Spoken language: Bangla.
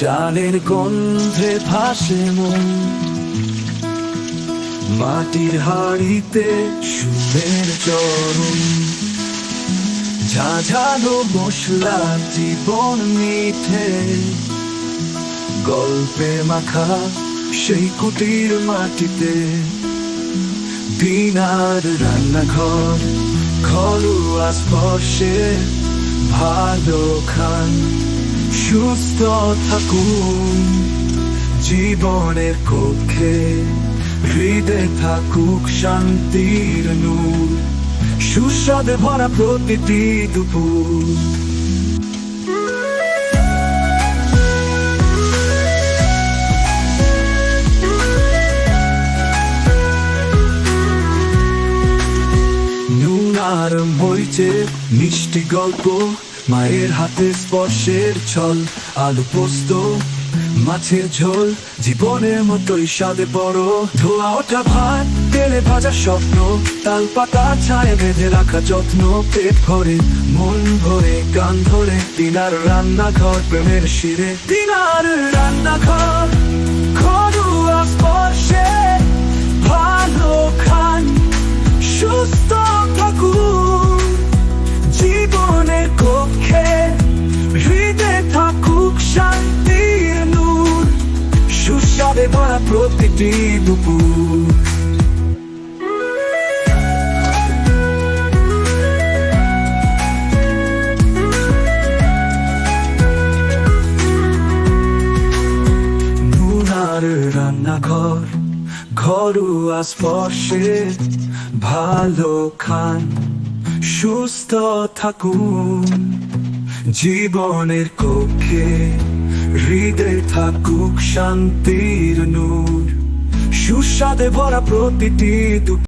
চালের গন্ধে ভাসে মন, মাটির হাড়িতে সুরের চরণ, ঝাঝালো মশলা জীবন মিঠে, গল্পে মাখা সেই কুটির মাটিতে। দিনার রান্নাঘর, ঘরোয়া স্পর্শে ভালো খান, সুস্থ থাকুন জীবনের কক্ষে, হৃদয়ে থাকুক শান্তির নূর, সুস্বাদে ভরা প্রতিটি দুপুর। আর মরিচে মিষ্টি গল্প, মায়ের হাতে স্পর্শের ছল, আলু পোস্ত মাছের ঝোল, জীবনের মতোই স্বাদে বড়। ধোয়া ওঠা ভাত, তেলে ভাজা স্বপ্ন, তাল পাতা ছায়ে বেঁধে রাখা যত্ন, পেট ভরে মন ভরে গান ধরে। দিনার রান্নাঘর প্রেমের শিরে, দিনার রান্নাঘর, ঘরোয়া স্পর্শে ভালো খান, সুস্থ থাকুন জীবনের কক্ষে, হৃদয়ে থাকুক শান্তির নূর, সুস্বাদে ভরা প্রতিটি দুপুর। নুনার রান্নাঘর, ঘরোয়া স্পর্শে ভালো খান, সুস্থ থাকুন জীবনের কক্ষে, হৃদয়ে থাকুক শান্তির নূর, সুস্বাদে ভরা প্রতিটি দুপুর।